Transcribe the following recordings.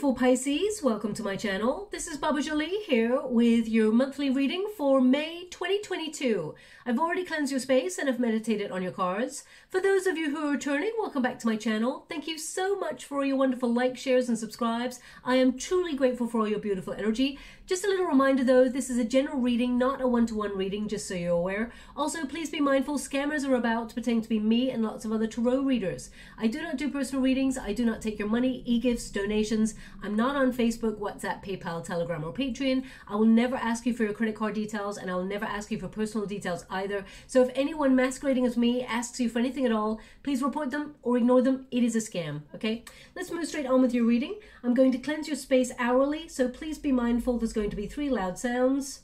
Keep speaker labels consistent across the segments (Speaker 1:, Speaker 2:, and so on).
Speaker 1: beautiful Pisces, welcome to my channel. This is Baba Jolie here with your monthly reading for May 2022. I've already cleansed your space and have meditated on your cards. For those of you who are returning, welcome back to my channel. Thank you so much for all your wonderful likes, shares and subscribes. I am truly grateful for all your beautiful energy. Just a little reminder though, this is a general reading, not a one-to-one reading, just so you're aware. Also, please be mindful, scammers are about to pretend to be me and lots of other tarot readers. I do not do personal readings. I do not take your money, e-gifts, donations. I'm not on Facebook, WhatsApp, PayPal, Telegram or Patreon. I will never ask you for your credit card details and I will never ask you for personal details either. So if anyone masquerading as me asks you for anything at all, please report them or ignore them. It is a scam, okay? Let's move straight on with your reading. I'm going to cleanse your space hourly, so please be mindful. There's going to be 3 loud sounds.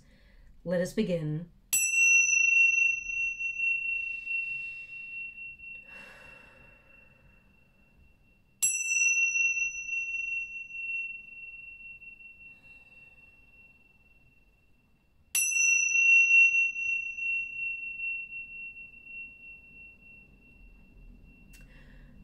Speaker 1: Let us begin.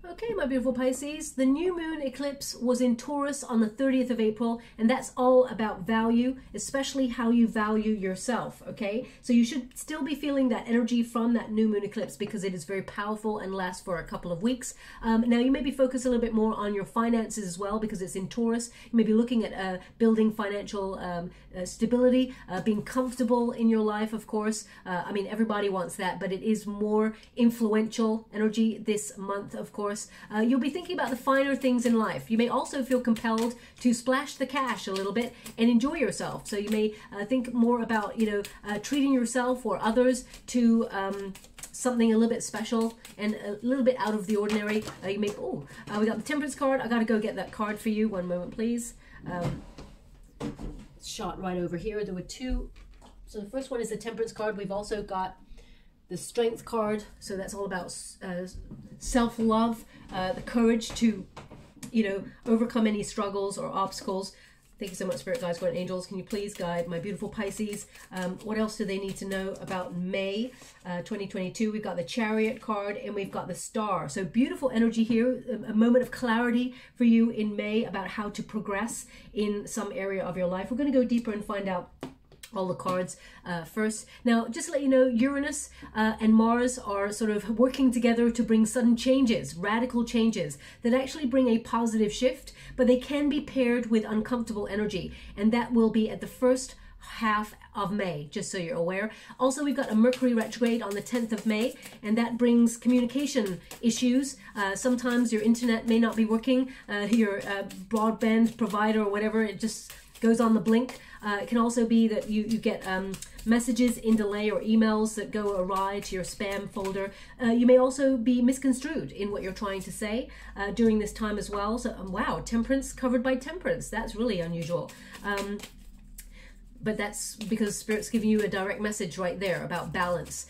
Speaker 1: Okay, my beautiful Pisces, the new moon eclipse was in Taurus on the 30th of April, and that's all about value, especially how you value yourself, okay? So you should still be feeling that energy from that new moon eclipse because it is very powerful and lasts for a couple of weeks. Now, you may be focused a little bit more on your finances as well because it's in Taurus. You may be looking at building financial stability, being comfortable in your life, of course. I mean, everybody wants that, but it is more influential energy this month, of course. You'll be thinking about the finer things in life. You may also feel compelled to splash the cash a little bit and enjoy yourself. So you may think more about, treating yourself or others to something a little bit special and a little bit out of the ordinary. You may, we got the Temperance card. I got to go get that card for you. One moment, please. Shot right over here. There were 2. So the first one is the Temperance card. We've also got the Strength card, so that's all about self-love, the courage to, overcome any struggles or obstacles. Thank you so much, Spirit Guides, Guardian Angels. Can you please guide my beautiful Pisces? What else do they need to know about May 2022? We've got the Chariot card and we've got the Star. So beautiful energy here, a moment of clarity for you in May about how to progress in some area of your life. We're going to go deeper and find out all the cards first. Now, just to let you know, Uranus and Mars are sort of working together to bring sudden changes, radical changes that actually bring a positive shift, but they can be paired with uncomfortable energy, and that will be at the first half of May, just so you're aware. Also, we've got a Mercury retrograde on the 10th of May, and that brings communication issues. Sometimes your internet may not be working, your broadband provider or whatever, it just goes on the blink. It can also be that you get messages in delay or emails that go awry to your spam folder. You may also be misconstrued in what you're trying to say during this time as well. So, wow, Temperance covered by Temperance. That's really unusual. But that's because Spirit's giving you a direct message right there about balance.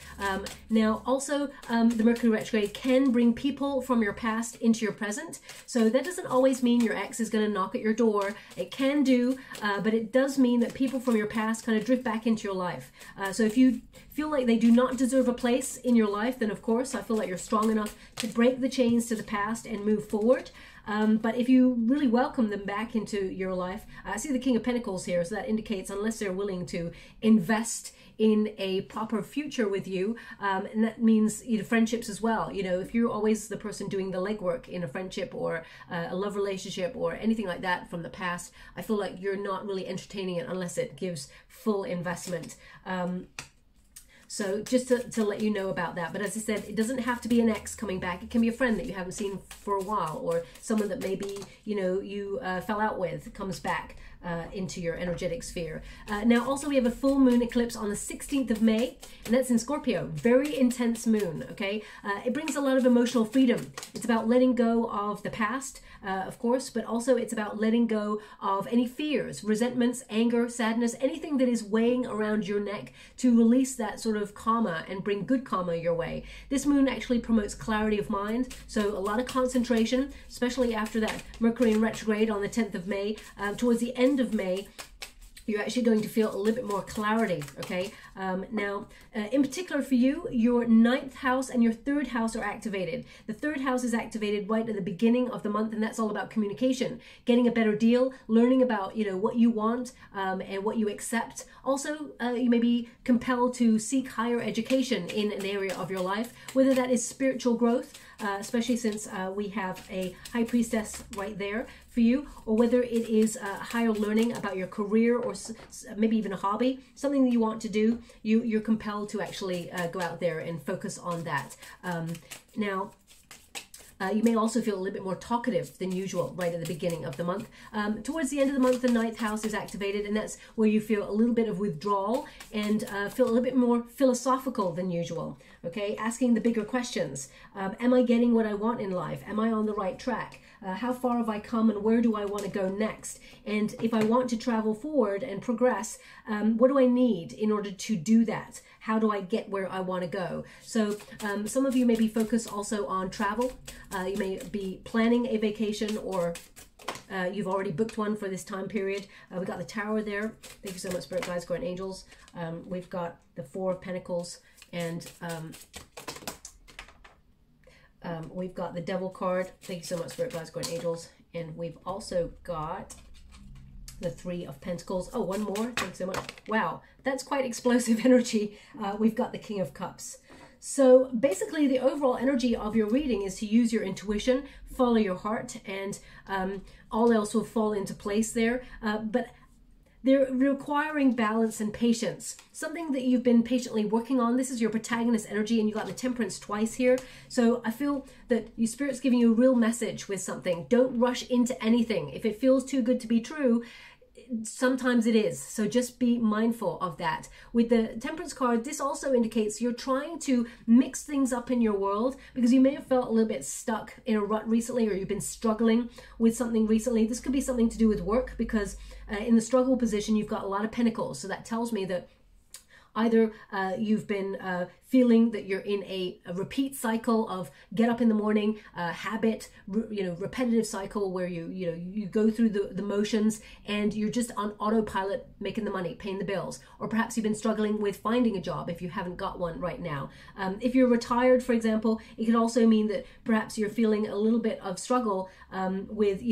Speaker 1: Now, also, the Mercury retrograde can bring people from your past into your present. So that doesn't always mean your ex is going to knock at your door. It can do, but it does mean that people from your past kind of drift back into your life. So if you feel like they do not deserve a place in your life, then of course, I feel like you're strong enough to break the chains to the past and move forward. But if you really welcome them back into your life, I see the King of Pentacles here, so that indicates unless they're willing to invest in a proper future with you, and that means friendships as well. If you're always the person doing the legwork in a friendship or a love relationship or anything like that from the past, I feel like you're not really entertaining it unless it gives full investment. So just to let you know about that. But as I said, it doesn't have to be an ex coming back. It can be a friend that you haven't seen for a while, or someone that maybe, you fell out with comes back into your energetic sphere. Now, also we have a full moon eclipse on the 16th of May, and that's in Scorpio. Very intense moon, okay? It brings a lot of emotional freedom. It's about letting go of the past, of course, but also it's about letting go of any fears, resentments, anger, sadness, anything that is weighing around your neck, to release that sort of karma and bring good karma your way. This moon actually promotes clarity of mind, so a lot of concentration, especially after that Mercury in retrograde on the 10th of May. Towards the end of May, you're actually going to feel a little bit more clarity, okay? Now, in particular for you, your 9th house and your 3rd house are activated. The 3rd house is activated right at the beginning of the month, and that's all about communication, getting a better deal, learning about, you know, what you want and what you accept. Also, you may be compelled to seek higher education in an area of your life, whether that is spiritual growth, especially since we have a High Priestess right there for you, or whether it is higher learning about your career or maybe even a hobby, something that you want to do. You're compelled to actually go out there and focus on that. Now, you may also feel a little bit more talkative than usual right at the beginning of the month. Towards the end of the month, the 9th house is activated, and that's where you feel a little bit of withdrawal and feel a little bit more philosophical than usual, okay? Asking the bigger questions. Am I getting what I want in life? Am I on the right track? How far have I come, and where do I want to go next? And if I want to travel forward and progress, what do I need in order to do that? How do I get where I want to go? So some of you may be focused also on travel. You may be planning a vacation, or you've already booked one for this time period. We got the Tower there. Thank you so much, Spirit Guides, Guardian Angels. We've got the 4 of Pentacles, and we've got the Devil card. Thank you so much, Spirit Guides, Guardian Angels. And we've also got the 3 of Pentacles. Oh, one more. Thanks so much. Wow, that's quite explosive energy. We've got the King of Cups. So basically, the overall energy of your reading is to use your intuition, follow your heart, and all else will fall into place there. But they're requiring balance and patience, something that you've been patiently working on. This is your protagonist energy, and you got the Temperance twice here. So I feel that your Spirit's giving you a real message with something. Don't rush into anything. If it feels too good to be true, sometimes it is. So just be mindful of that. With the Temperance card, this also indicates you're trying to mix things up in your world, because you may have felt a little bit stuck in a rut recently, or you've been struggling with something recently. This could be something to do with work, because in the struggle position, you've got a lot of pentacles. So that tells me that either you've been feeling that you're in a repeat cycle of get up in the morning, habit, repetitive cycle where you go through the motions, and you're just on autopilot, making the money, paying the bills. Or perhaps you've been struggling with finding a job if you haven't got one right now. If you're retired, for example, it could also mean that perhaps you're feeling a little bit of struggle with,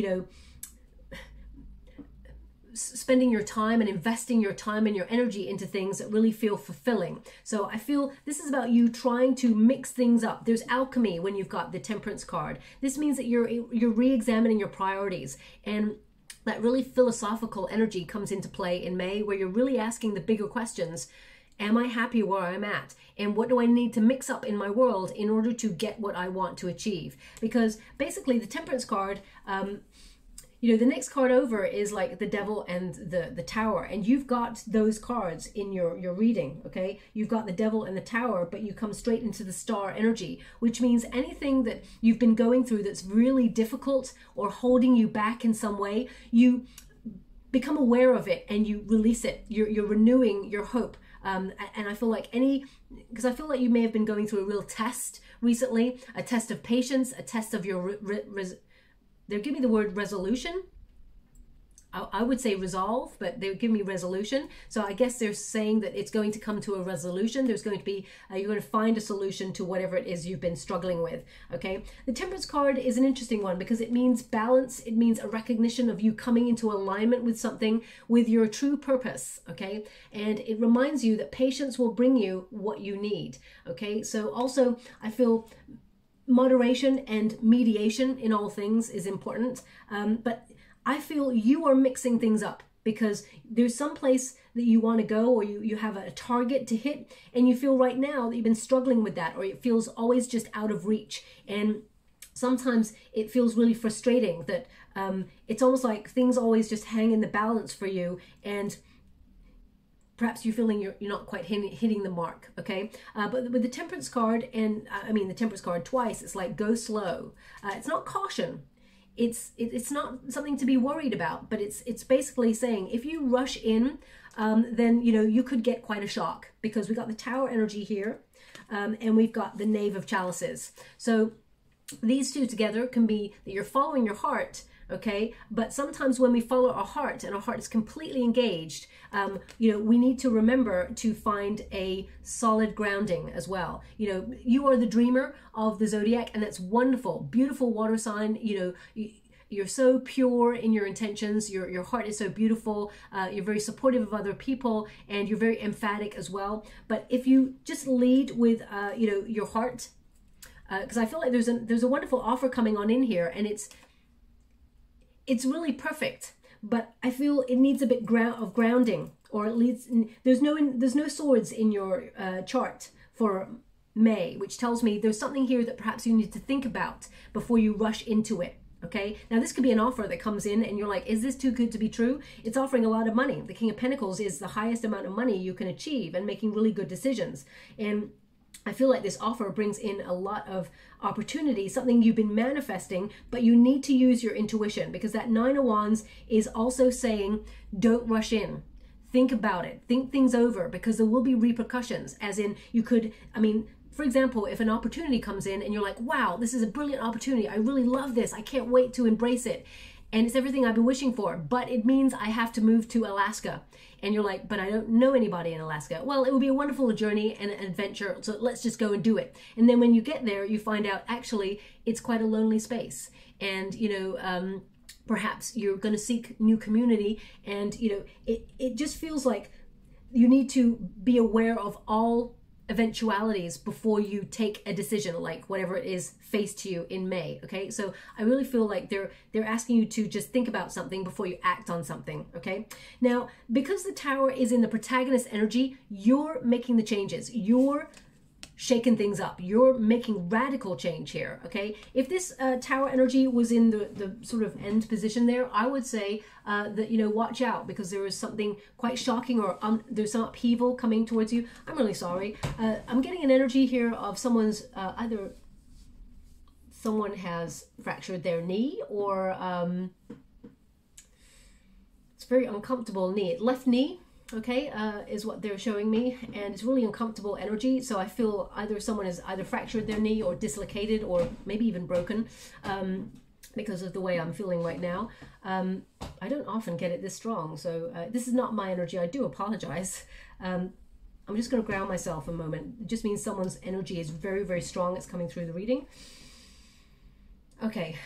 Speaker 1: spending your time and investing your time and your energy into things that really feel fulfilling. So I feel this is about you trying to mix things up. There's alchemy when you've got the Temperance card. This means that you're re-examining your priorities, and that really philosophical energy comes into play in May, where you're really asking the bigger questions. Am I happy where I'm at? And what do I need to mix up in my world in order to get what I want to achieve? Because basically the Temperance card, the next card over is like the Devil and the Tower, and you've got those cards in your reading, okay? You've got the Devil and the Tower, but you come straight into the Star energy, which means anything that you've been going through that's really difficult or holding you back in some way, you become aware of it and you release it. You're renewing your hope. And I feel like because I feel like you may have been going through a real test recently, a test of patience, a test of your they're giving me the word resolution. I would say resolve, but they would give me resolution. So I guess they're saying that it's going to come to a resolution. There's going to be, you're going to find a solution to whatever it is you've been struggling with, okay? The Temperance card is an interesting one because it means balance. It means a recognition of you coming into alignment with something, with your true purpose, okay? And it reminds you that patience will bring you what you need, okay? So also, I feel moderation and mediation in all things is important, but I feel you are mixing things up because there's some place that you want to go, or you have a target to hit, and you feel right now that you've been struggling with that, or it feels always just out of reach. And sometimes it feels really frustrating that it's almost like things always just hang in the balance for you, and perhaps you're feeling you're not quite hitting the mark, okay? But with the Temperance card, and the Temperance card twice, it's like go slow. It's not caution. It's not something to be worried about, but it's basically saying if you rush in, then you could get quite a shock, because we got the Tower energy here, and we've got the Knave of Chalices. So these two together can be that you're following your heart, okay? But sometimes when we follow our heart and our heart is completely engaged, you know, we need to remember to find a solid grounding as well. You know, you are the dreamer of the zodiac, and that's wonderful. Beautiful water sign. You know, you're so pure in your intentions. Your heart is so beautiful. You're very supportive of other people, and you're very emphatic as well. But if you just lead with, you know, your heart, because I feel like there's a wonderful offer coming on in here, and it's really perfect. But I feel it needs a bit of grounding, or at least there's no swords in your chart for May, which tells me there's something here that perhaps you need to think about before you rush into it. Okay, now this could be an offer that comes in and you're like, is this too good to be true? It's offering a lot of money. The King of Pentacles is the highest amount of money you can achieve, and making really good decisions. And I feel like this offer brings in a lot of opportunity, something you've been manifesting, but you need to use your intuition, because that Nine of Wands is also saying, don't rush in. Think about it. Think things over, because there will be repercussions, as in you could, I mean, for example, if an opportunity comes in and you're like, wow, this is a brilliant opportunity. I really love this. I can't wait to embrace it. And it's everything I've been wishing for, but it means I have to move to Alaska. And you're like, but I don't know anybody in Alaska. Well, it will be a wonderful journey and an adventure, so let's just go and do it. And then when you get there, you find out actually it's quite a lonely space. And, you know, perhaps you're going to seek new community, and, you know, it just feels like you need to be aware of all eventualities before you take a decision, like whatever it is faced to you in May. Okay, so I really feel like they're asking you to just think about something before you act on something. Okay, now because the Tower is in the protagonist energy, you're making the changes, you're shaking things up, you're making radical change here. Okay, if this Tower energy was in the sort of end position there, I would say that, you know, watch out, because there is something quite shocking, or there's some upheaval coming towards you. I'm really sorry. I'm getting an energy here of someone's either someone has fractured their knee, or it's very uncomfortable knee, left knee. Okay, is what they're showing me, and it's really uncomfortable energy. So I feel either someone has either fractured their knee or dislocated, or maybe even broken, because of the way I'm feeling right now. I don't often get it this strong, so this is not my energy. I do apologize. I'm just going to ground myself a moment. It just means someone's energy is very, very strong. It's coming through the reading. Okay.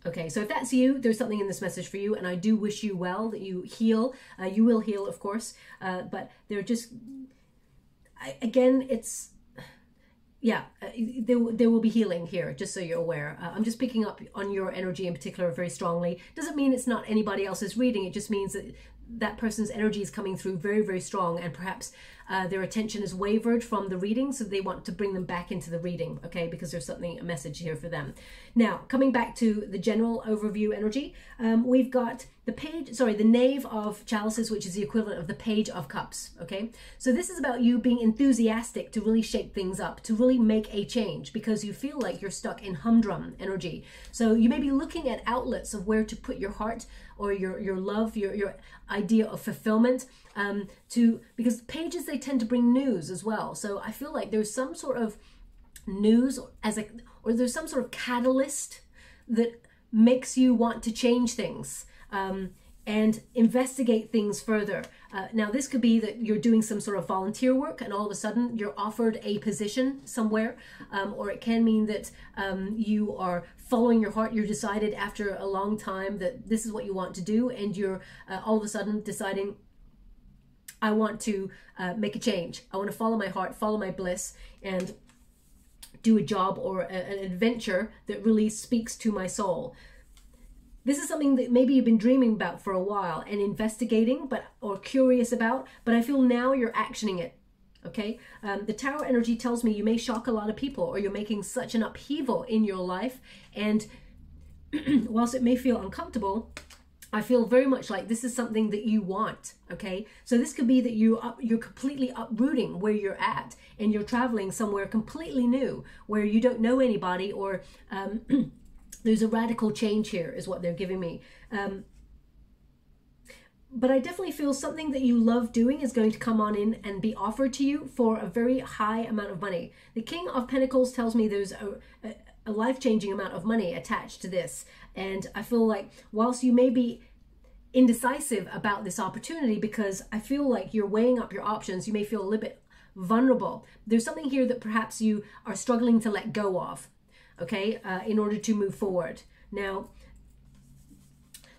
Speaker 1: Okay, so if that's you, there's something in this message for you, and I do wish you well, that you heal. You will heal, of course, but they're just, again, it's, yeah, there will be healing here, just so you're aware. I'm just picking up on your energy in particular very strongly. Doesn't mean it's not anybody else's reading. It just means that that person's energy is coming through very, very strong, and perhaps their attention is wavered from the reading, so they want to bring them back into the reading, okay, because there's something, a message here for them. Now, coming back to the general overview energy, we've got the Knave of Chalices, which is the equivalent of the Page of Cups, okay? So this is about you being enthusiastic to really shake things up, to really make a change, because you feel like you're stuck in humdrum energy. So you may be looking at outlets of where to put your heart, or your love, your idea of fulfillment, because pages, they tend to bring news as well. So I feel like there's some sort of news or there's some sort of catalyst that makes you want to change things and investigate things further. Now this could be that you're doing some sort of volunteer work and all of a sudden you're offered a position somewhere, or it can mean that you are following your heart. You're decided after a long time that this is what you want to do, and you're all of a sudden deciding, I want to make a change. I want to follow my heart, follow my bliss, and do a job or an adventure that really speaks to my soul. This is something that maybe you've been dreaming about for a while and investigating, or curious about, but I feel now you're actioning it. Okay, the Tower energy tells me you may shock a lot of people, or you're making such an upheaval in your life, and whilst it may feel uncomfortable, I feel very much like this is something that you want. Okay, so this could be that you're completely uprooting where you're at, and you're traveling somewhere completely new where you don't know anybody, or there's a radical change here is what they're giving me. But I definitely feel something that you love doing is going to come on in and be offered to you for a very high amount of money. The King of Pentacles tells me there's a life-changing amount of money attached to this. And I feel like whilst you may be indecisive about this opportunity, because I feel like you're weighing up your options, you may feel a little bit vulnerable. There's something here that perhaps you are struggling to let go of, okay, in order to move forward. Now,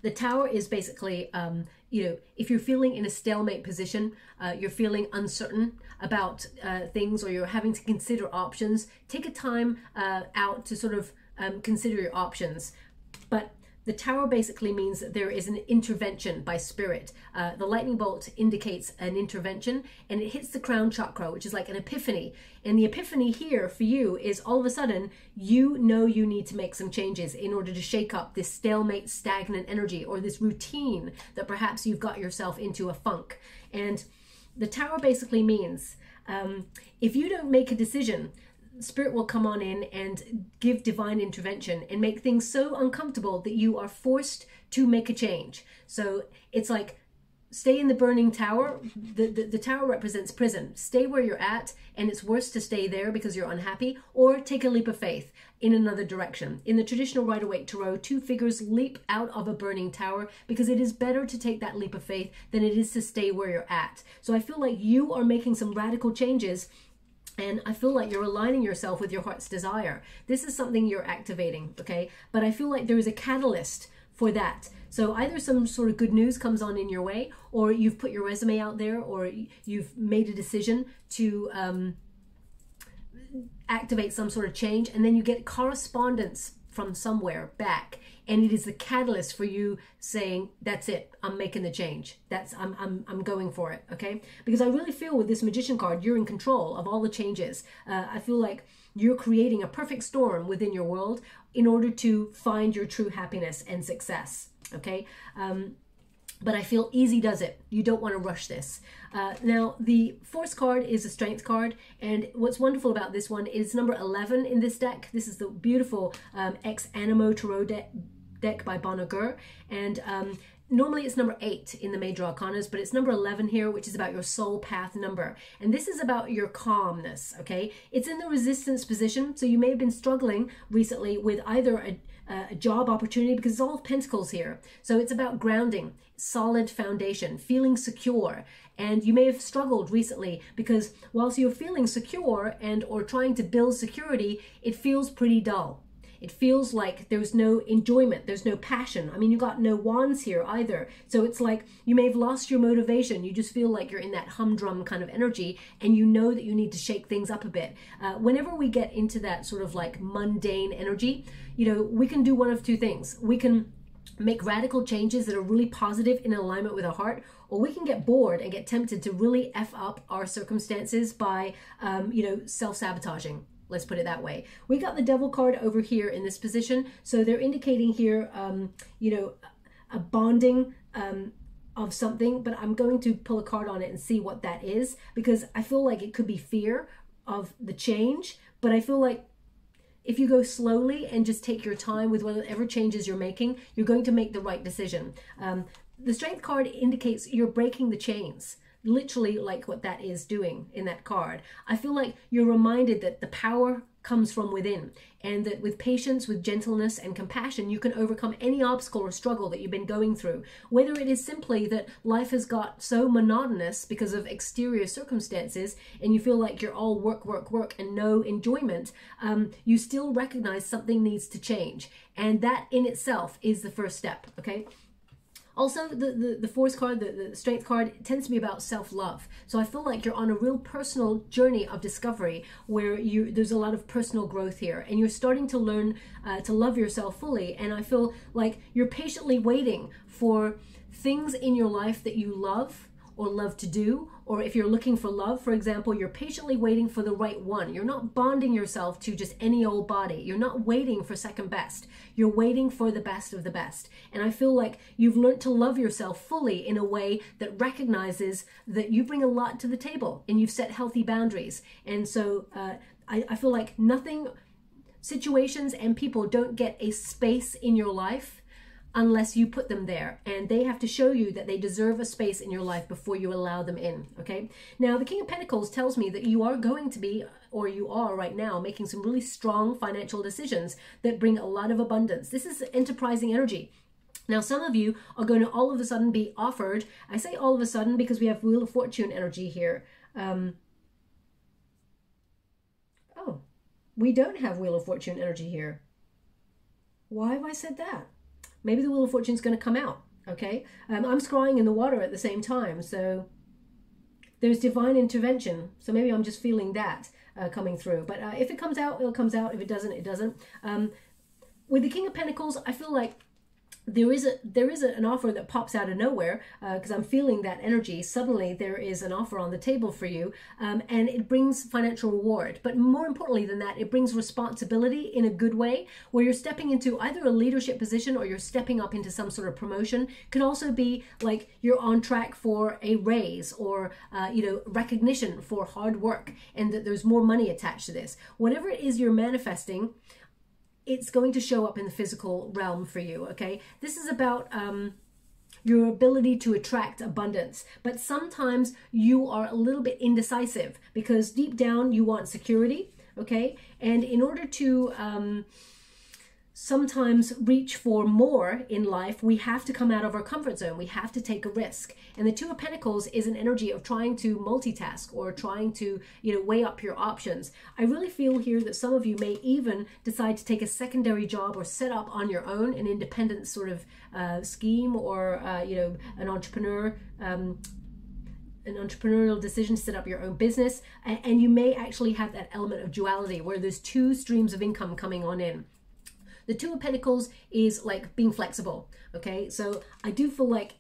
Speaker 1: the Tower is basically, you know, if you're feeling in a stalemate position, you're feeling uncertain about things, or you're having to consider options, take a time out to sort of consider your options. But the Tower basically means that there is an intervention by spirit. The lightning bolt indicates an intervention, and it hits the crown chakra, which is like an epiphany. And the epiphany here for you is all of a sudden, you know you need to make some changes in order to shake up this stalemate, stagnant energy, or this routine that perhaps you've got yourself into a funk. And the Tower basically means if you don't make a decision, Spirit will come on in and give divine intervention and make things so uncomfortable that you are forced to make a change. So it's like, stay in the burning tower. The tower represents prison. Stay where you're at, and it's worse to stay there because you're unhappy, or take a leap of faith in another direction. In the traditional Rider-Waite Tarot, two figures leap out of a burning tower because it is better to take that leap of faith than it is to stay where you're at. So I feel like you are making some radical changes, and I feel like you're aligning yourself with your heart's desire. This is something you're activating, okay? But I feel like there is a catalyst for that. So either some sort of good news comes on in your way, or you've put your resume out there, or you've made a decision to activate some sort of change, and then you get correspondence from somewhere back, and it is the catalyst for you saying, that's it, I'm making the change. I'm going for it, okay? Because I really feel with this Magician card, you're in control of all the changes. I feel like you're creating a perfect storm within your world in order to find your true happiness and success, okay? But I feel easy does it. You don't want to rush this. Now, the Force card is a Strength card, and what's wonderful about this one is number 11 in this deck. This is the beautiful Ex Animo Tarot deck by Bonnegur, and normally it's number 8 in the Major Arcanas, but it's number 11 here, which is about your soul path number. And this is about your calmness, okay? It's in the resistance position, so you may have been struggling recently with either a job opportunity, because it's all pentacles here. So it's about grounding, solid foundation, feeling secure. And you may have struggled recently because whilst you're feeling secure and or trying to build security, it feels pretty dull. It feels like there's no enjoyment, there's no passion. I mean, you got no wands here either. So it's like you may have lost your motivation. You just feel like you're in that humdrum kind of energy, and you know that you need to shake things up a bit. Whenever we get into that sort of like mundane energy, you know, we can do one of two things. We can make radical changes that are really positive in alignment with our heart, or we can get bored and get tempted to really F up our circumstances by, you know, self-sabotaging. Let's put it that way. We got the Devil card over here in this position. So they're indicating here, you know, a bonding of something, but I'm going to pull a card on it and see what that is, because I feel like it could be fear of the change, but I feel like if you go slowly and just take your time with whatever changes you're making, you're going to make the right decision. The Strength card indicates you're breaking the chains. Literally like what that is doing in that card. I feel like you're reminded that the power comes from within, and that with patience, with gentleness and compassion, you can overcome any obstacle or struggle that you've been going through. Whether it is simply that life has got so monotonous because of exterior circumstances, and you feel like you're all work, work, work and no enjoyment, you still recognize something needs to change. And that in itself is the first step, okay? Also, the Force card, the Strength card, tends to be about self-love. So I feel like you're on a real personal journey of discovery where there's a lot of personal growth here, and you're starting to learn to love yourself fully. And I feel like you're patiently waiting for things in your life that you love or love to do, or if you're looking for love, for example, you're patiently waiting for the right one. You're not bonding yourself to just any old body. You're not waiting for second best. You're waiting for the best of the best. And I feel like you've learned to love yourself fully in a way that recognizes that you bring a lot to the table and you've set healthy boundaries. And so I feel like situations and people don't get a space in your life unless you put them there, and they have to show you that they deserve a space in your life before you allow them in. Okay, now the King of Pentacles tells me that you are going to be, or you are right now, making some really strong financial decisions that bring a lot of abundance. This is enterprising energy. Now, some of you are going to all of a sudden be offered, I say all of a sudden because we have Wheel of Fortune energy here. Oh, we don't have Wheel of Fortune energy here. Why have I said that? Maybe the Wheel of Fortune is going to come out, okay? I'm scrying in the water at the same time, so there's divine intervention. So maybe I'm just feeling that coming through. But if it comes out, it comes out. If it doesn't, it doesn't. With the King of Pentacles, I feel like there is an offer that pops out of nowhere, because I'm feeling that energy. Suddenly there is an offer on the table for you, and it brings financial reward. But more importantly than that, it brings responsibility in a good way, where you're stepping into either a leadership position or you're stepping up into some sort of promotion. Could also be like you're on track for a raise, or you know, recognition for hard work, and that there's more money attached to this. Whatever it is you're manifesting, it's going to show up in the physical realm for you, okay? This is about your ability to attract abundance. But sometimes you are a little bit indecisive because deep down you want security, okay? And in order to sometimes reach for more in life, we have to come out of our comfort zone. We have to take a risk. And the Two of Pentacles is an energy of trying to multitask, or trying to, you know, weigh up your options. I really feel here that some of you may even decide to take a secondary job or set up on your own an independent sort of scheme, or you know, an entrepreneurial decision to set up your own business. And you may actually have that element of duality where there's two streams of income coming on in. The Two of Pentacles is like being flexible, okay? So I do feel like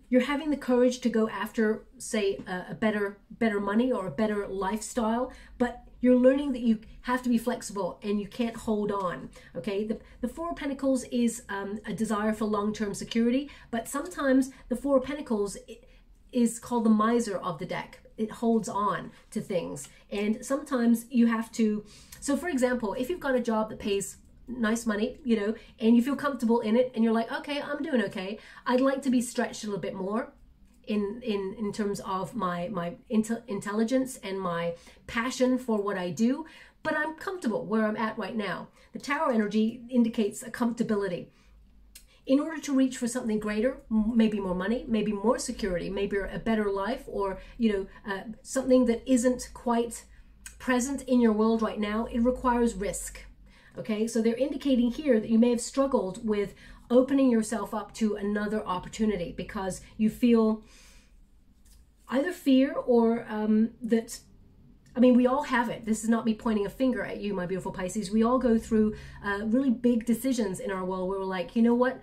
Speaker 1: you're having the courage to go after, say, a better money or a better lifestyle, but you're learning that you have to be flexible and you can't hold on, okay? The Four of Pentacles is a desire for long-term security, but sometimes the Four of Pentacles is called the miser of the deck. It holds on to things, and sometimes you have to. So for example, if you've got a job that pays nice money, you know, and you feel comfortable in it, and you're like, okay, I'm doing okay, I'd like to be stretched a little bit more in terms of my intelligence and my passion for what I do, but I'm comfortable where I'm at right now. The Tower energy indicates a comfortability. In order to reach for something greater, maybe more money, maybe more security, maybe a better life, or, you know, something that isn't quite present in your world right now, it requires risk. Okay, so they're indicating here that you may have struggled with opening yourself up to another opportunity because you feel either fear or that, I mean, we all have it. This is not me pointing a finger at you, my beautiful Pisces. We all go through really big decisions in our world where we're like, you know what?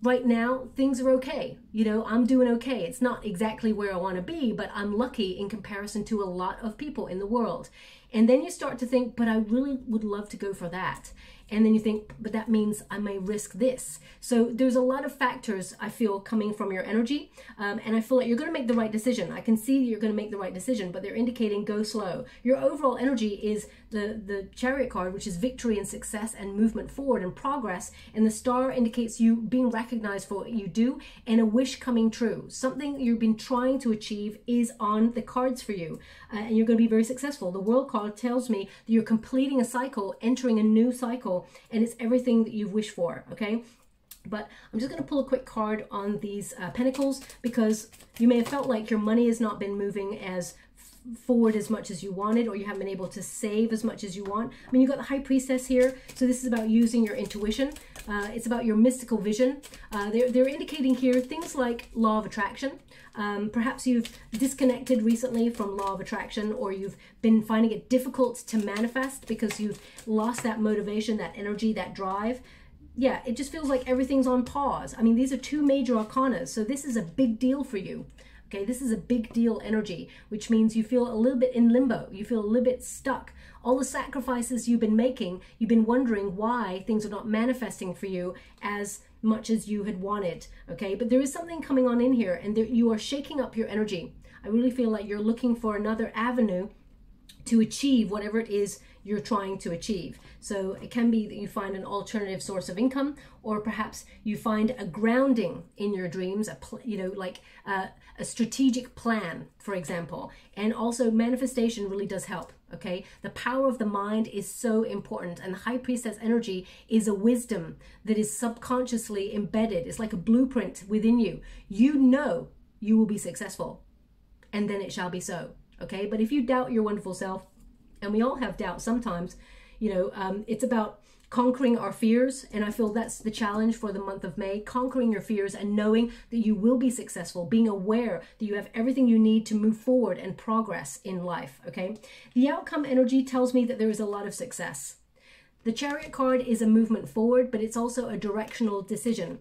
Speaker 1: Right now, things are okay. You know, I'm doing okay. It's not exactly where I want to be, but I'm lucky in comparison to a lot of people in the world. And then you start to think, but I really would love to go for that. And then you think, but that means I may risk this. So there's a lot of factors, I feel, coming from your energy. And I feel like you're going to make the right decision. I can see you're going to make the right decision, but they're indicating go slow. Your overall energy is the Chariot card, which is victory and success and movement forward and progress. And the star indicates you being recognized for what you do and a wish coming true. Something you've been trying to achieve is on the cards for you. And you're going to be very successful. The World card tells me that you're completing a cycle, entering a new cycle, and it's everything that you've wished for, okay? But I'm just going to pull a quick card on these Pentacles, because you may have felt like your money has not been moving as forward as much as you wanted, or you haven't been able to save as much as you want. I mean, you've got the High Priestess here, so this is about using your intuition. It's about your mystical vision. They're indicating here things like law of attraction. Perhaps you've disconnected recently from law of attraction, or you've been finding it difficult to manifest because you've lost that motivation, that energy, that drive. Yeah, it just feels like everything's on pause. I mean, these are two major arcanas, so this is a big deal for you. Okay, this is a big deal energy, which means you feel a little bit in limbo. You feel a little bit stuck. All the sacrifices you've been making, you've been wondering why things are not manifesting for you as much as you had wanted. Okay, but there is something coming on in here, and you are shaking up your energy. I really feel like you're looking for another avenue to achieve whatever it is you're trying to achieve. So it can be that you find an alternative source of income, or perhaps you find a grounding in your dreams, like a strategic plan, for example. And also manifestation really does help, okay? The power of the mind is so important, and the High Priestess energy is a wisdom that is subconsciously embedded. It's like a blueprint within you. You know you will be successful, and then it shall be so, okay? But if you doubt your wonderful self, and we all have doubt sometimes, it's about conquering our fears. And I feel that's the challenge for the month of May, conquering your fears and knowing that you will be successful, being aware that you have everything you need to move forward and progress in life, okay? The outcome energy tells me that there is a lot of success. The Chariot card is a movement forward, but it's also a directional decision.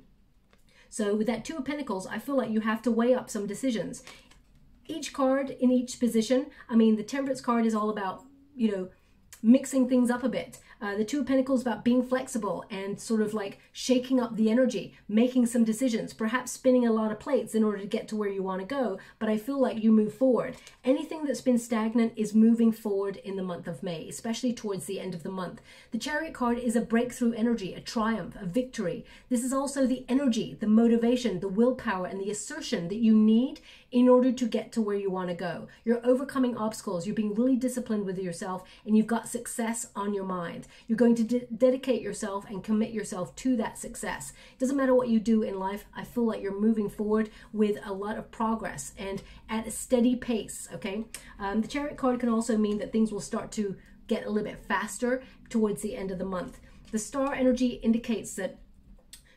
Speaker 1: So with that Two of Pentacles, I feel like you have to weigh up some decisions. Each card in each position, the Temperance card is all about, mixing things up a bit. The Two of Pentacles about being flexible and sort of like shaking up the energy, making some decisions, perhaps spinning a lot of plates in order to get to where you want to go. But I feel like you move forward. Anything that's been stagnant is moving forward in the month of May, especially towards the end of the month. The Chariot card is a breakthrough energy, a triumph, a victory. This is also the energy, the motivation, the willpower, and the assertion that you need in order to get to where you want to go. You're overcoming obstacles. You're being really disciplined with yourself, and you've got success on your mind. You're going to dedicate yourself and commit yourself to that success. It doesn't matter what you do in life. I feel like you're moving forward with a lot of progress and at a steady pace, okay? The Chariot card can also mean that things will start to get a little bit faster towards the end of the month. The Star energy indicates that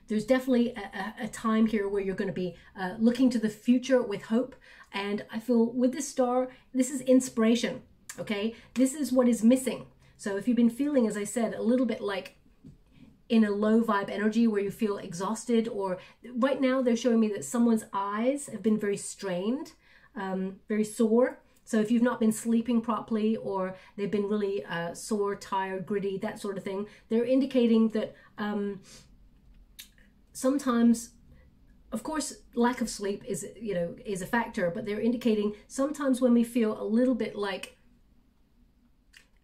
Speaker 1: there's definitely a time here where you're going to be looking to the future with hope. And I feel with this star, this is inspiration, okay? This is what is missing. So if you've been feeling, as I said, a little bit like in a low vibe energy where you feel exhausted, or right now they're showing me that someone's eyes have been very strained, very sore. So if you've not been sleeping properly, or they've been really sore, tired, gritty, that sort of thing, they're indicating that sometimes, of course, lack of sleep is a factor, but they're indicating sometimes when we feel a little bit like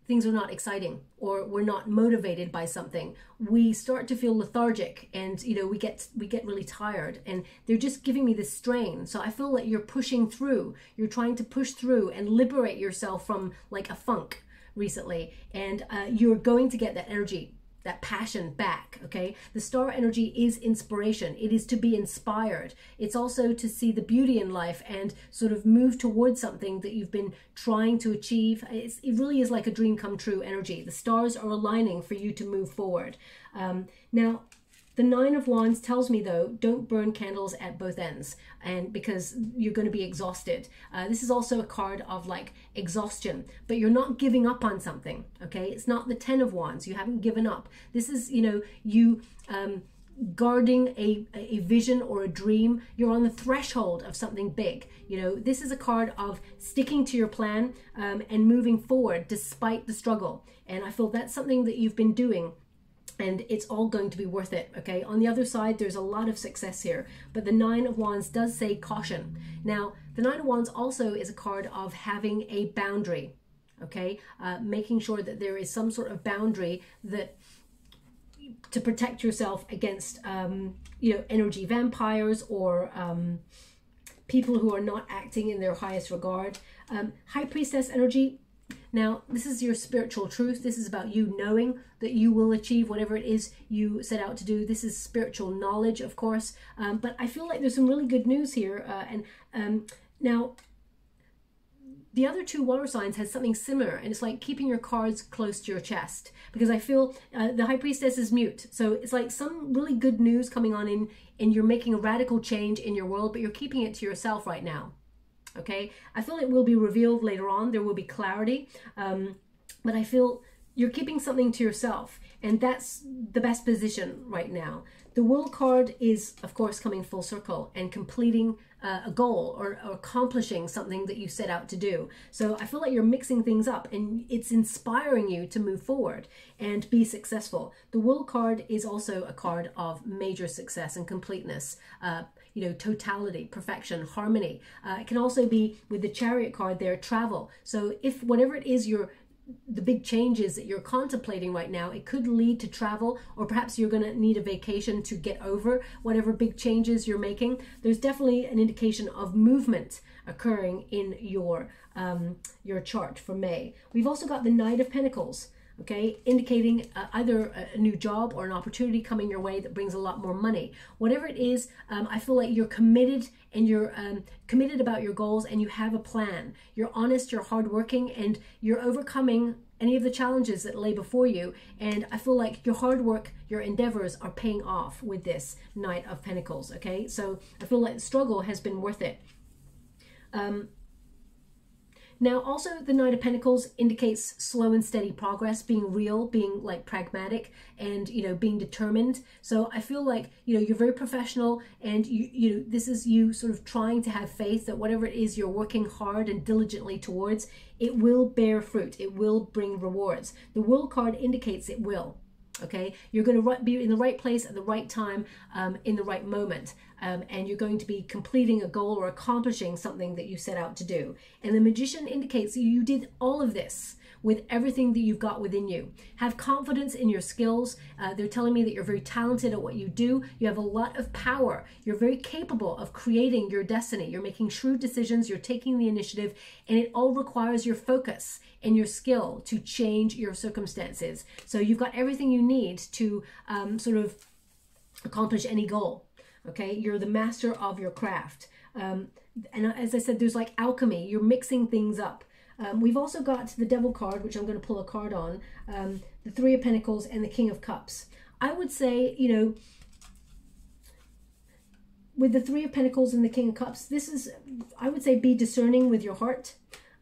Speaker 1: things are not exciting, or we're not motivated by something, we start to feel lethargic, and we get really tired, and they're just giving me this strain. So I feel like you're pushing through, you're trying to push through and liberate yourself from like a funk recently, and you're going to get that energy, that passion back, okay? The Star energy is inspiration. It is to be inspired. It's also to see the beauty in life and sort of move towards something that you've been trying to achieve. It really is like a dream come true energy. The stars are aligning for you to move forward. Now, the Nine of Wands tells me, though, don't burn candles at both ends, and because you're going to be exhausted. This is also a card of like exhaustion, but you're not giving up on something, okay? It's not the Ten of Wands. You haven't given up. This is, you guarding a vision or a dream. You're on the threshold of something big. This is a card of sticking to your plan and moving forward despite the struggle. And I feel that's something that you've been doing, and it's all going to be worth it, okay? On the other side, there's a lot of success here, but the Nine of Wands does say caution. Now, the Nine of Wands also is a card of having a boundary, okay? Making sure that there is some sort of boundary that to protect yourself against, energy vampires, or people who are not acting in their highest regard. High Priestess energy. Now, this is your spiritual truth. This is about you knowing that you will achieve whatever it is you set out to do. This is spiritual knowledge, of course. But I feel like there's some really good news here. Now, the other two water signs has something similar, and it's like keeping your cards close to your chest, because I feel the High Priestess is mute. So it's like some really good news coming on in, and you're making a radical change in your world, but you're keeping it to yourself right now. Okay, I feel it will be revealed later on. There will be clarity, but I feel you're keeping something to yourself, and that's the best position right now. The World card is, of course, coming full circle and completing a goal, or accomplishing something that you set out to do. So I feel like you're mixing things up, and it's inspiring you to move forward and be successful. The World card is also a card of major success and completeness. you know, totality, perfection, harmony. It can also be with the Chariot card there, travel. So if whatever it is the big changes that you're contemplating right now, it could lead to travel, or perhaps you're going to need a vacation to get over whatever big changes you're making. There's definitely an indication of movement occurring in your chart for May. We've also got the Knight of Pentacles, okay, indicating either a new job or an opportunity coming your way that brings a lot more money. Whatever it is, I feel like you're committed, and you're committed about your goals, and you have a plan. You're honest, you're hardworking, and you're overcoming any of the challenges that lay before you. And I feel like your hard work, your endeavors are paying off with this Knight of Pentacles, okay? So I feel like the struggle has been worth it. Now, also the Knight of Pentacles indicates slow and steady progress, being real, being like pragmatic, and, you know, being determined. So I feel like, you know, you're very professional, and you this is you sort of trying to have faith that whatever it is you're working hard and diligently towards, it will bear fruit. It will bring rewards. The World card indicates it will. Okay, you're going to be in the right place at the right time, in the right moment, and you're going to be completing a goal or accomplishing something that you set out to do. And the Magician indicates that you did all of this with everything that you've got within you. Have confidence in your skills. They're telling me that you're very talented at what you do. You have a lot of power. You're very capable of creating your destiny. You're making shrewd decisions. You're taking the initiative, and it all requires your focus and your skill to change your circumstances. So you've got everything you need to sort of accomplish any goal. Okay, you're the master of your craft. And as I said, there's like alchemy. You're mixing things up. We've also got the Devil card, which I'm going to pull a card on, the Three of Pentacles and the King of Cups. I would say, you know, with the Three of Pentacles and the King of Cups, this is, I would say, be discerning with your heart,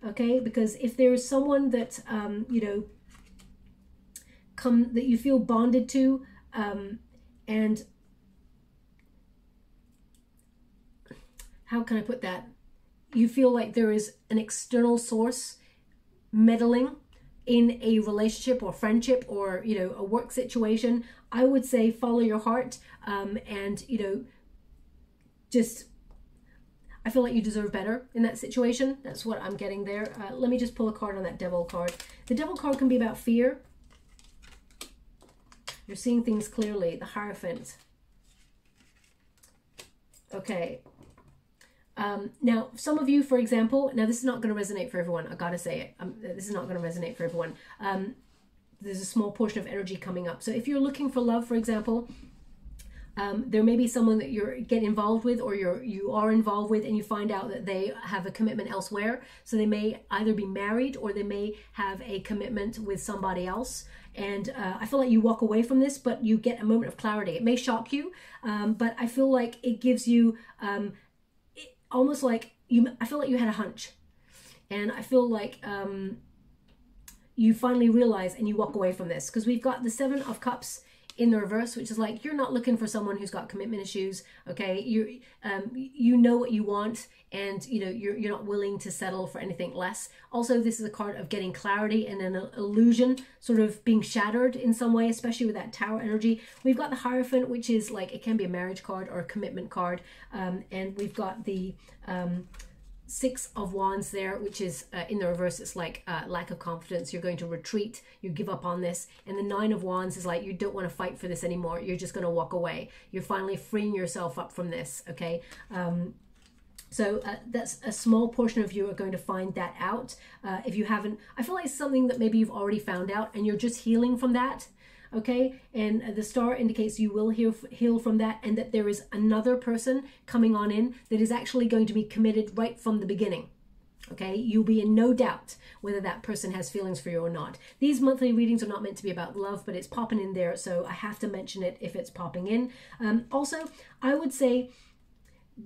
Speaker 1: okay? Because if there's someone that, you know, that you feel bonded to, and how can I put that? You feel like there is an external source meddling in a relationship or friendship or, you know, a work situation, I would say follow your heart, and, you know, just, I feel like you deserve better in that situation. That's what I'm getting there. Let me just pull a card on that Devil card. The Devil card can be about fear. You're seeing things clearly. The Hierophant. Okay. Now, some of you, for example, now this is not going to resonate for everyone. I gotta say it. This is not going to resonate for everyone. There's a small portion of energy coming up. So if you're looking for love, for example, there may be someone that you get involved with, or you are involved with, and you find out that they have a commitment elsewhere. So they may either be married, or they may have a commitment with somebody else. And I feel like you walk away from this, but you get a moment of clarity. It may shock you, but I feel like it gives you almost like I feel like you had a hunch, and I feel like you finally realize and you walk away from this, because we've got the Seven of Cups in the reverse, which is like you're not looking for someone who's got commitment issues. Okay, you know what you want, and you know you're not willing to settle for anything less. Also, this is a card of getting clarity and an illusion sort of being shattered in some way, especially with that Tower energy. We've got the Hierophant, which is like, it can be a marriage card or a commitment card, and we've got the Six of Wands there, which is in the reverse. It's like lack of confidence. You're going to retreat. You give up on this. And the Nine of Wands is like you don't want to fight for this anymore. You're just going to walk away. You're finally freeing yourself up from this. Okay. So that's a small portion of you are going to find that out. If you haven't, I feel like it's something that maybe you've already found out and you're just healing from that. Okay, and the star indicates you will heal from that, and that there is another person coming on in that is actually going to be committed right from the beginning. Okay, you'll be in no doubt whether that person has feelings for you or not. These monthly readings are not meant to be about love, but it's popping in there, so I have to mention it if it's popping in. Also, I would say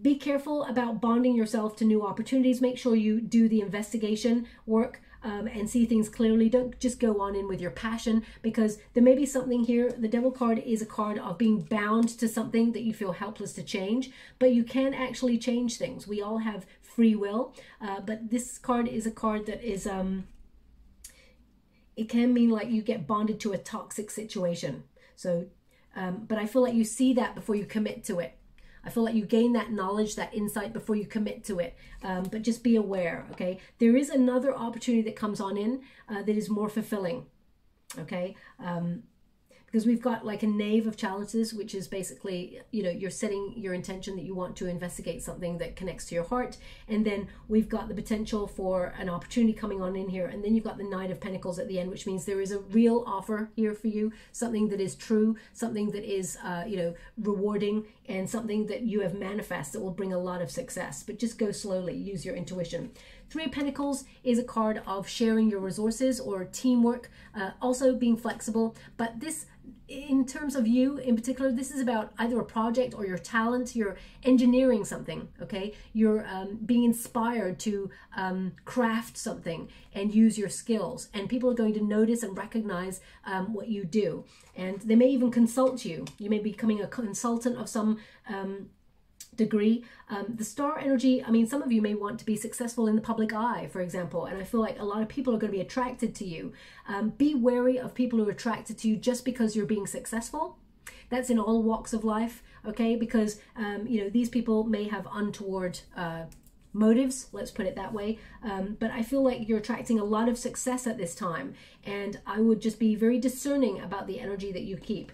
Speaker 1: be careful about bonding yourself to new opportunities. Make sure you do the investigation work and see things clearly. Don't just go on in with your passion, because there may be something here. The Devil card is a card of being bound to something that you feel helpless to change, but you can actually change things. We all have free will, but this card is a card that is, it can mean like you get bonded to a toxic situation. So, but I feel like you see that before you commit to it. I feel like you gain that knowledge, that insight before you commit to it. But just be aware, okay? There is another opportunity that comes on in that is more fulfilling, okay? Because we've got like a Knave of Chalices, which is basically, you know, you're setting your intention that you want to investigate something that connects to your heart. And then we've got the potential for an opportunity coming on in here. And then you've got the Knight of Pentacles at the end, which means there is a real offer here for you, something that is true, something that is, you know, rewarding, and something that you have manifest that will bring a lot of success. But just go slowly, use your intuition. Three of Pentacles is a card of sharing your resources or teamwork, also being flexible. But this, in terms of you in particular, this is about either a project or your talent. You're engineering something, okay? You're being inspired to craft something and use your skills. And people are going to notice and recognize what you do. And they may even consult you. You may be becoming a consultant of some degree. The star energy, I mean, some of you may want to be successful in the public eye, for example, and I feel like a lot of people are going to be attracted to you. Be wary of people who are attracted to you just because you're being successful. That's in all walks of life, okay? Because, you know, these people may have untoward motives, let's put it that way. But I feel like you're attracting a lot of success at this time, and I would just be very discerning about the energy that you keep.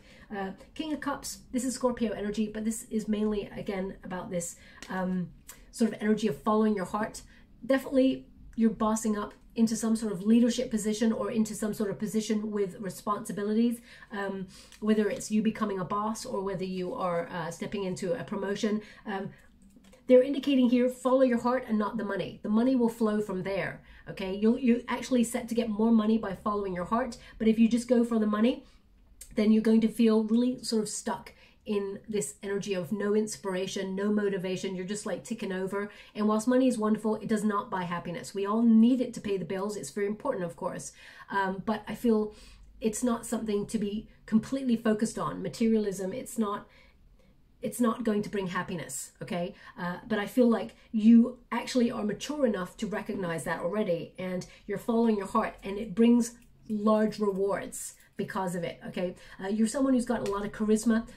Speaker 1: King of Cups, this is Scorpio energy, but this is mainly, again, about this sort of energy of following your heart. Definitely you're bossing up into some sort of leadership position or into some sort of position with responsibilities, whether it's you becoming a boss or whether you are stepping into a promotion. They're indicating here, follow your heart and not the money. The money will flow from there, okay? You're actually set to get more money by following your heart, but if you just go for the money, then you're going to feel really sort of stuck in this energy of no inspiration, no motivation. You're just like ticking over. And whilst money is wonderful, it does not buy happiness. We all need it to pay the bills. It's very important, of course. But I feel it's not something to be completely focused on. Materialism, it's not going to bring happiness, okay? But I feel like you actually are mature enough to recognize that already, and you're following your heart, and it brings large rewards because of it, okay? You're someone who's got a lot of charisma.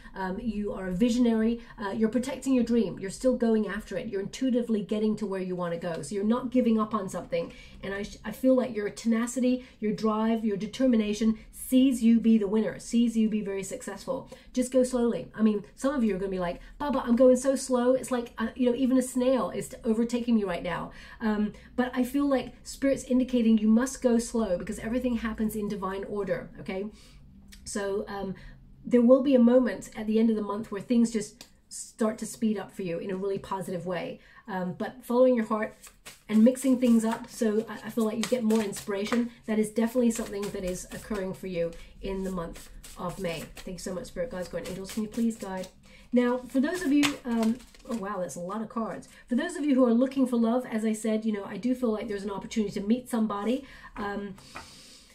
Speaker 1: You are a visionary. You're protecting your dream. You're still going after it. You're intuitively getting to where you want to go. So you're not giving up on something. And I feel like your tenacity, your drive, your determination sees you be the winner, sees you be very successful. Just go slowly. I mean, some of you are going to be like, Baba, I'm going so slow. It's like, you know, even a snail is overtaking me right now. But I feel like Spirit's indicating you must go slow because everything happens in divine order, okay? So there will be a moment at the end of the month where things just start to speed up for you in a really positive way. But following your heart and mixing things up, so I feel like you get more inspiration. That is definitely something that is occurring for you in the month of May. Thank you so much, Spirit Guides, Guardian Angels. Can you please guide? Now, for those of you, oh wow, that's a lot of cards. For those of you who are looking for love, as I said, you know, I do feel like there's an opportunity to meet somebody.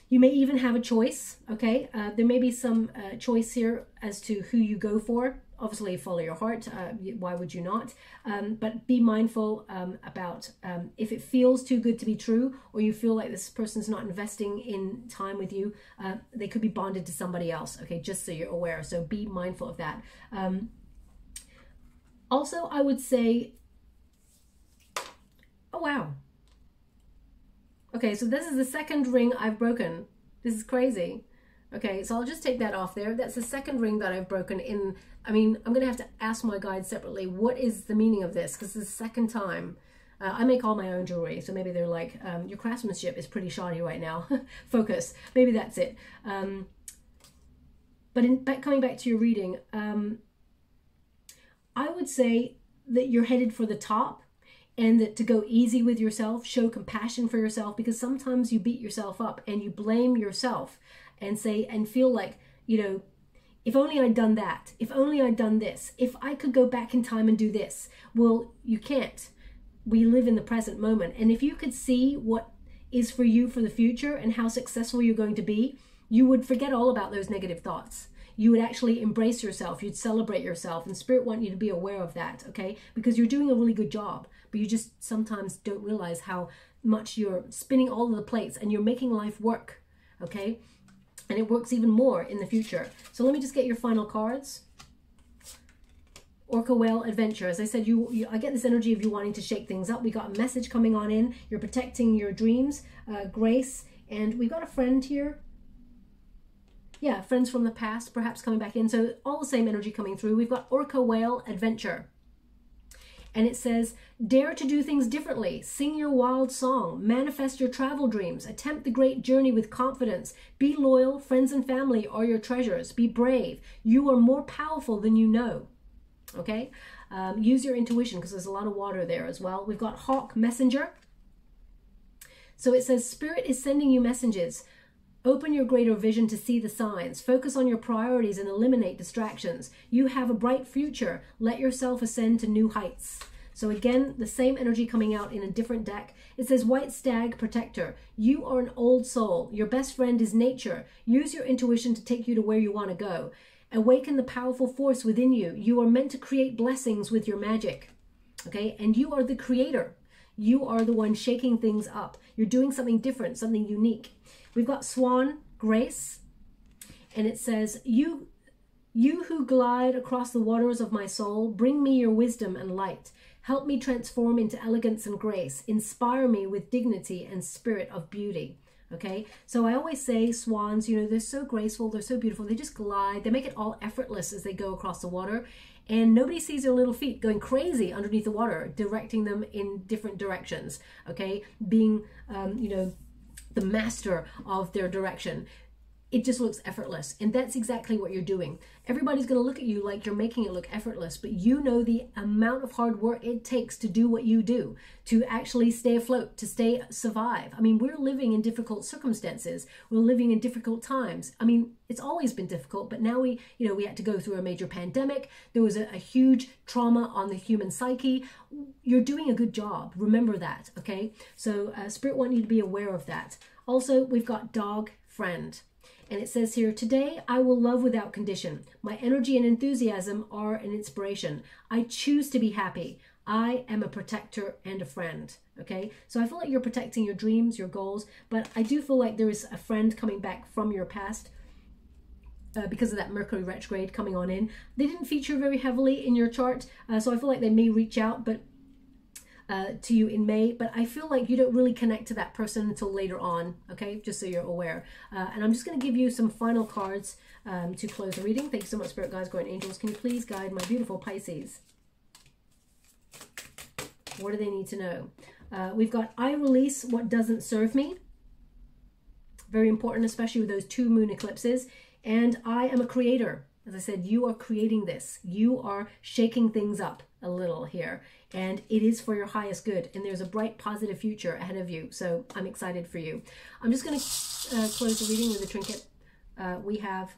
Speaker 1: You may even have a choice, okay? There may be some choice here as to who you go for. Obviously, follow your heart. Why would you not? But be mindful about if it feels too good to be true, or you feel like this person's not investing in time with you, they could be bonded to somebody else, okay? Just so you're aware. So be mindful of that. Also, I would say, oh, wow. Okay, so this is the second ring I've broken. This is crazy. Okay, so I'll just take that off there. That's the second ring that I've broken in. I mean, I'm going to have to ask my guides separately, what is the meaning of this? Because this is the second time. I make all my own jewelry, so maybe they're like, your craftsmanship is pretty shoddy right now. Focus. Maybe that's it. But coming back to your reading, I would say that you're headed for the top, and that to go easy with yourself, show compassion for yourself, because sometimes you beat yourself up and you blame yourself and say, and feel like, you know, if only I'd done that, if only I'd done this, if I could go back in time and do this. Well, you can't. We live in the present moment. And if you could see what is for you for the future and how successful you're going to be, you would forget all about those negative thoughts. You would actually embrace yourself. You'd celebrate yourself. And Spirit wants you to be aware of that, okay? Because you're doing a really good job, but you just sometimes don't realize how much you're spinning all of the plates and you're making life work, okay? And it works even more in the future. So let me just get your final cards. Orca whale adventure. As I said, I get this energy of you wanting to shake things up. We got a message coming on in. You're protecting your dreams, grace, and we've got a friend here. Yeah, friends from the past perhaps coming back in. So all the same energy coming through. We've got orca whale adventure. And it says, dare to do things differently. Sing your wild song. Manifest your travel dreams. Attempt the great journey with confidence. Be loyal. Friends and family are your treasures. Be brave. You are more powerful than you know. Okay? Use your intuition, because there's a lot of water there as well. We've got hawk messenger. So it says, Spirit is sending you messages. Open your greater vision to see the signs. Focus on your priorities and eliminate distractions. You have a bright future. Let yourself ascend to new heights. So again, the same energy coming out in a different deck. It says, White Stag Protector. You are an old soul. Your best friend is nature. Use your intuition to take you to where you want to go. Awaken the powerful force within you. You are meant to create blessings with your magic. Okay? And you are the creator. You are the one shaking things up. You're doing something different, something unique. We've got Swan Grace, and it says, you who glide across the waters of my soul, bring me your wisdom and light. Help me transform into elegance and grace. Inspire me with dignity and spirit of beauty. Okay, so I always say swans, you know, they're so graceful, they're so beautiful, they just glide, they make it all effortless as they go across the water, and nobody sees their little feet going crazy underneath the water, directing them in different directions. Okay, being, you know, the master of their direction. It just looks effortless, and that's exactly what you're doing. Everybody's going to look at you like you're making it look effortless, but you know the amount of hard work it takes to do what you do, to actually stay afloat, to survive. I mean, we're living in difficult circumstances. We're living in difficult times. I mean, it's always been difficult, but now we had to go through a major pandemic. There was a huge trauma on the human psyche. You're doing a good job. Remember that, okay? So Spirit wants you to be aware of that. Also, we've got Dog Friend. And it says here, today I will love without condition. My energy and enthusiasm are an inspiration. I choose to be happy. I am a protector and a friend. Okay, so I feel like you're protecting your dreams, your goals, but I do feel like there is a friend coming back from your past because of that Mercury retrograde coming on in. They didn't feature very heavily in your chart, so I feel like they may reach out, but to you in May, but I feel like you don't really connect to that person until later on, okay, just so you're aware. And I'm just going to give you some final cards to close the reading. Thank you so much, Spirit Guides, Guardian Angels. Can you please guide my beautiful Pisces? What do they need to know? We've got, I release what doesn't serve me. Very important, especially with those 2 moon eclipses. And I am a creator. As I said, you are creating this. You are shaking things up a little here. And it is for your highest good. And there's a bright, positive future ahead of you. So I'm excited for you. I'm just going to close the reading with a trinket. We have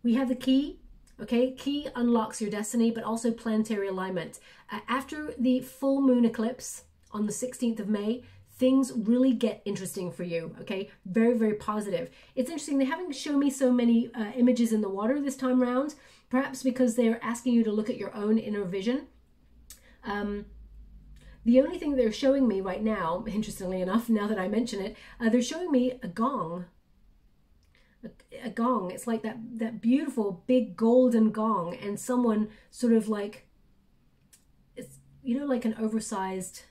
Speaker 1: the key. Okay, key unlocks your destiny, but also planetary alignment. After the full moon eclipse on the 16th of May, things really get interesting for you, okay? Very, very positive. It's interesting, they haven't shown me so many images in the water this time around, perhaps because they're asking you to look at your own inner vision. The only thing they're showing me right now, interestingly enough, now that I mention it, they're showing me a gong. A gong. It's like that beautiful big golden gong, and someone sort of like, it's, you know, like an oversized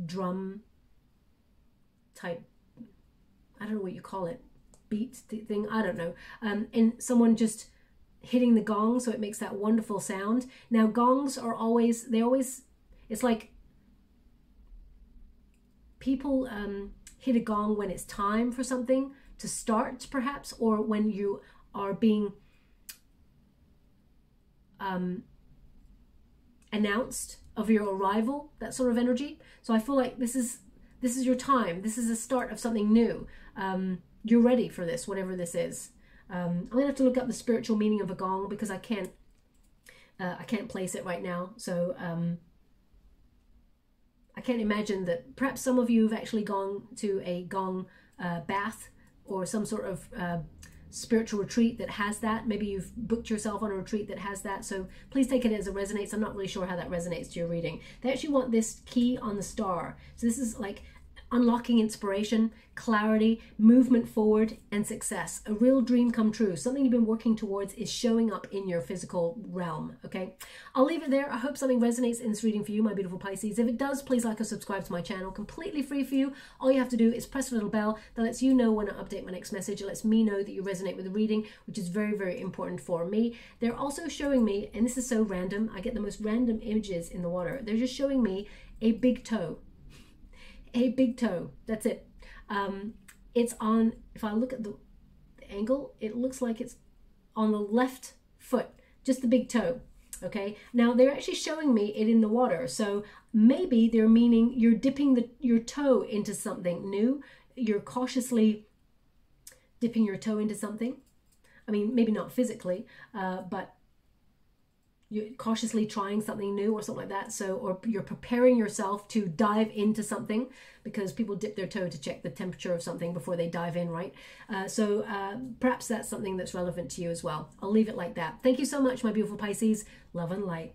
Speaker 1: drum type, I don't know what you call it, beat thing, I don't know, and someone just hitting the gong so it makes that wonderful sound. Now gongs are always, it's like people hit a gong when it's time for something to start, perhaps, or when you are being announced of your arrival, that sort of energy. So I feel like this is your time. This is the start of something new. You're ready for this, whatever this is. I'm gonna have to look up the spiritual meaning of a gong because I can't place it right now. So I can't imagine that. Perhaps some of you have actually gone to a gong bath or some sort of spiritual retreat that has that. Maybe you've booked yourself on a retreat that has that. So please take it as it resonates. I'm not really sure how that resonates to your reading. They actually want this key on the star. So this is like, unlocking inspiration, clarity, movement forward, and success. A real dream come true. Something you've been working towards is showing up in your physical realm, okay? I'll leave it there. I hope something resonates in this reading for you, my beautiful Pisces. If it does, please like or subscribe to my channel. Completely free for you. All you have to do is press a little bell that lets you know when I update my next message. It lets me know that you resonate with the reading, which is very, very important for me. They're also showing me, and this is so random, I get the most random images in the water. They're just showing me a big toe. A big toe. That's it. It's on, if I look at the angle, it looks like it's on the left foot, just the big toe. Okay, now they're actually showing me it in the water, so maybe they're meaning you're dipping your toe into something new. You're cautiously dipping your toe into something. I mean, maybe not physically, but you're cautiously trying something new or something like that. So, or you're preparing yourself to dive into something, because people dip their toe to check the temperature of something before they dive in, right? So perhaps that's something that's relevant to you as well. I'll leave it like that. Thank you so much, my beautiful Pisces. Love and light.